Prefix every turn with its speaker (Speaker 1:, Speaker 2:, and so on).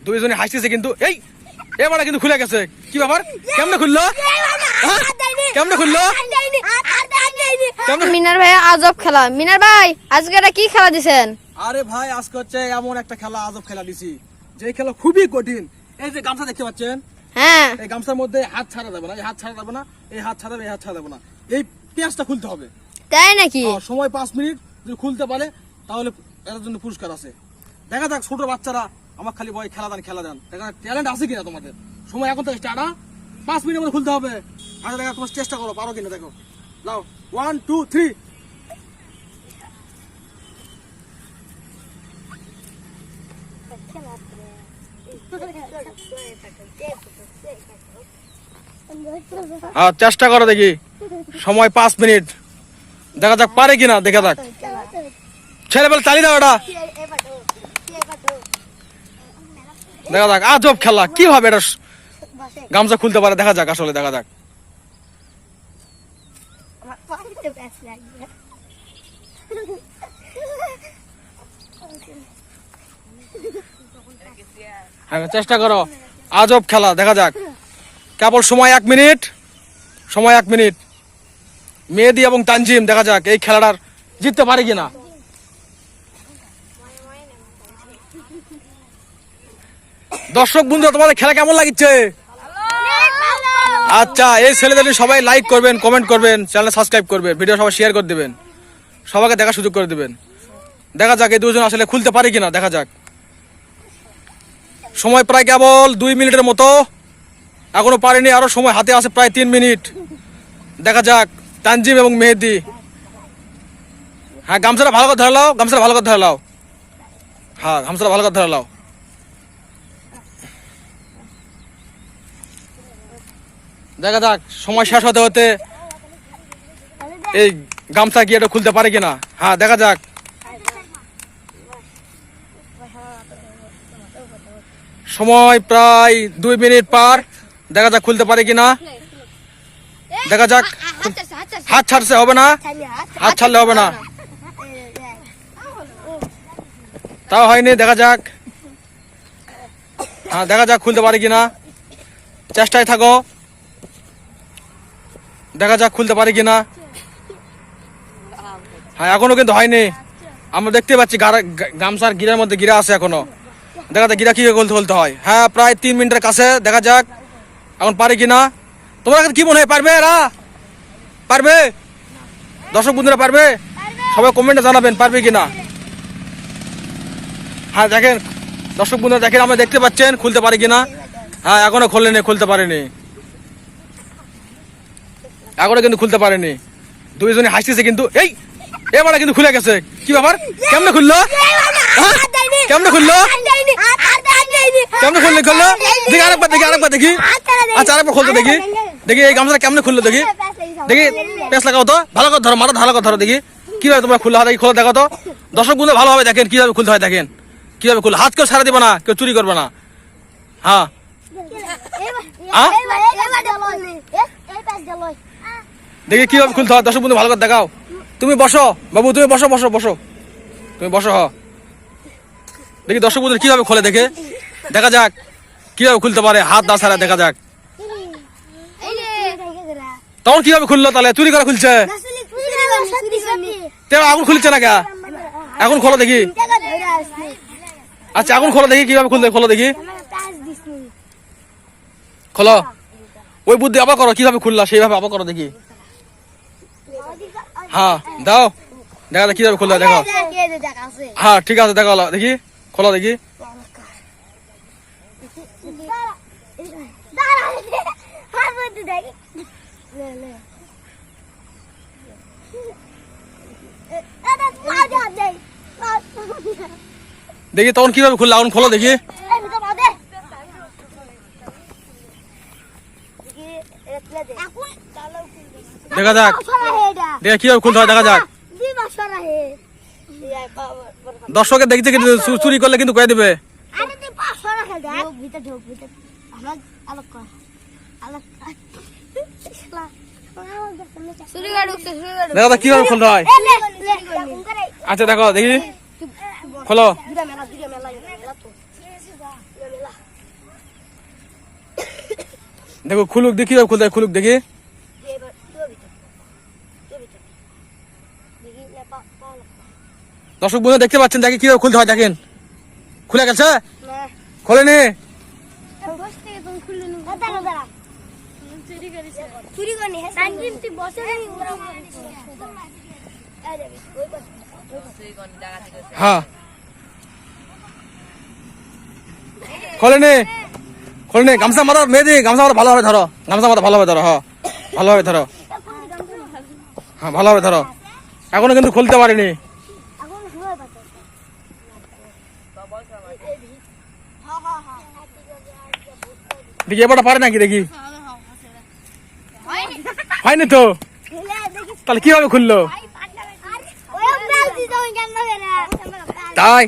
Speaker 1: দুইজনে হাসতেছে কিন্তু এই এবারে কিন্তু খুলে গেছে। কি ব্যাপার? কেমনে খুললো? কেমনে খুললো?
Speaker 2: মিনার ভাই আজব খেলা। মিনার ভাই আজকে এটা কি খেলা দিছেন?
Speaker 1: আরে ভাই আজকে হচ্ছে এমন একটা খেলা, আজব খেলা দিছি, যে খেলা খুবই কঠিন। এই যে গামছা দেখতে পাচ্ছেন,
Speaker 2: হ্যাঁ,
Speaker 1: এই গামছার মধ্যে হাত ছাড়া যাবে না, এই হাত ছাড়া যাবে না, এই হাত ছাড়া যাবে, এই হাত ছাড়া যাবে না। এই পেঁয়াজটা খুলতে হবে।
Speaker 2: তাই নাকি?
Speaker 1: সময় 5 মিনিট, যদি খুলতে পারে তাহলে এর জন্য পুরস্কার আছে। দেখা যাক ছোট বাচ্চারা আমার খালি বয় খেলা দেন, দেখা ট্যালেন্ট আছে কিনা তোমাদের। সময় এখন থেকে স্টার্ট, 5 মিনিটের মধ্যে খুলতে হবে। আচ্ছা দেখা তোমার চেষ্টা করো, পারো কিনা দেখো। নাও 1 2 3। হ্যাঁ চেষ্টা করো দেখি, সময় 5 মিনিট, দেখা যাক পারে কিনা, দেখা যাক। ছেলেবেলা চালিয়ে দাও এটা, দেখা যাক। আজব খেলা, কিভাবে এটা গামছা খুলতে পারে দেখা যাক, আসলে দেখা যাক। হ্যাঁ চেষ্টা করো, আজব খেলা, দেখা যাক। কেবল সময় 1 মিনিট, সময় 1 মিনিট। মেহেদী এবং তানজিম, দেখা যাক এই খেলাটার জিততে পারে কিনা। দর্শক বন্ধু, তোমাদের খেলা কেমন লাগছে? আচ্ছা, এই ছেলেদের সবাই লাইক করবেন, কমেন্ট করবেন, চ্যানেল সাবস্ক্রাইব করবেন, ভিডিও সবাই শেয়ার করে দিবেন, সবাইকে দেখার সুযোগ করে দিবেন। দেখা যাক এই দুজন আসলে খুলতে পারে কিনা, দেখা যাক। সময় প্রায় কেবল 2 মিনিটের মতো, এখনো পারেনি, আরো সময় হাতে আছে প্রায় 3 মিনিট। দেখা যাক তানজিম এবং মেহেদী। হ্যাঁ গামছাটা ভালো করে ধরে লাও, গামছাটা ভালো করে ধরে লাও, হ্যাঁ গামছাটা ভালো করে ধরে লাও। দেখা যাক সময় শেষ হতে হতে এই গামছা কি এটা খুলতে পারে কিনা। হ্যাঁ দেখা যাক, সময় প্রায় 2 মিনিট পার, দেখা যাক খুলতে পারে কিনা, দেখা যাক। হাত ছাড়ছে, হবে না, হাত ছাড়লে হবে না, তাও হয়নি, দেখা যাক। হ্যাঁ দেখা যাক খুলতে পারে কিনা, চেষ্টায় থাকো, দেখা যাক খুলতে পারে কিনা। হ্যাঁ এখনো কিন্তু হয়নি, আমরা দেখতে পাচ্ছি গামছার গিরার মধ্যে গিরা আছে এখনো, দেখা যাক গিরা কি খুলতে হয়। হ্যাঁ প্রায় 3 মিনিটের কাছে, দেখা যাক এখন পারে কিনা। তোমরা কি মনে হয় পারবে? এরা পারবে? দর্শক বন্ধুরা পারবে? সবাই কমেন্টে জানাবেন পারবে কিনা। হ্যাঁ দেখেন দর্শক বন্ধুরা, দেখেন আমরা দেখতে পাচ্ছেন খুলতে পারে কিনা। হ্যাঁ এখনো খোলেনি, খুলতে পারেনি, এখনো কিন্তু খুলতে পারেনি। দুইজনে হাসতেছে কিন্তু এই এবারে কিন্তু খুলে গেছে। কি ব্যাপার? কেমনে খুললো? কেমনে খুললো? কেমনে খুললো? দেখি আরেকবার দেখি। আচ্ছা আরেকবার খুলতে দেখি, এই গামছাটা কেমনে খুললো দেখি। পেঁচ লাগাও তো, ভালো করে ধরো, মাথা ভালো করে ধরো দেখি কিভাবে তোমরা খুললো। দেখি খোলা দেখো তো, দর্শক বন্ধু ভালোভাবে দেখেন কিভাবে খুলতে হয়, দেখেন কিভাবে খুললো। হাত কেউ ছাড়া দিবে না, কেউ চুরি করবে না। হ্যাঁ দেখি কিভাবে খুলতে হয়, দর্শক বন্ধু ভালো করে দেখাও। তুমি বসো বাবু, তুমি বসো, তুমি বসো। দেখি দর্শক বন্ধু কিভাবে খোলে, দেখে দেখা যাক কিভাবে খুলতে পারে হাত না ছাড়া, দেখা যাক। তখন কিভাবে খুললো? তাহলে চুরি করে খুলছে, আগুন খুলছে না কে? এখন খোলো দেখি। আচ্ছা এখন খোলো দেখি কিভাবে খুলতে, খোলো দেখি, খোলো। ওই বুদ্ধি আবার করো, কিভাবে খুললা সেইভাবে আবার করো দেখি। হ্যাঁ দাও, দেখা যাক কিভাবে খুললা, দেখো। হ্যাঁ ঠিক আছে, দেখো দেখি, খোলো দেখি। দেখি তখন কিভাবে খুললা, এখন খোলো দেখি। দেখা যাক, দেখে কিভাবে খুলতে হয়, দেখা যাক। দর্শকের দেখছে কিন্তু চুরি করলে কিন্তু কয়ে দিবে। দেখো কিভাবে খুলতে হয়। আচ্ছা দেখো দেখি, খোলো। দেখো খুলুক দেখি, কিভাবে খুলতে হয় খুলুক দেখি। দর্শক বন্ধু দেখতে পাচ্ছেন, দেখি কিভাবে খুলতে হয়, দেখেন খুলে গেছে, খোলেনি। হ্যাঁ খোলেনি, খোলেনি। গামছা মাথা মেয়েদি, গামছা মাথা ভালোভাবে ধরো, গামছা মাথা ভালোভাবে ধরো। হ্যাঁ ভালোভাবে ধরো, হ্যাঁ ভালোভাবে ধরো। এখনো কিন্তু খুলতে পারিনি। দেখি এবারটা পারে নাকি দেখি। হয়নি তো, তাহলে কিভাবে খুললো? তাই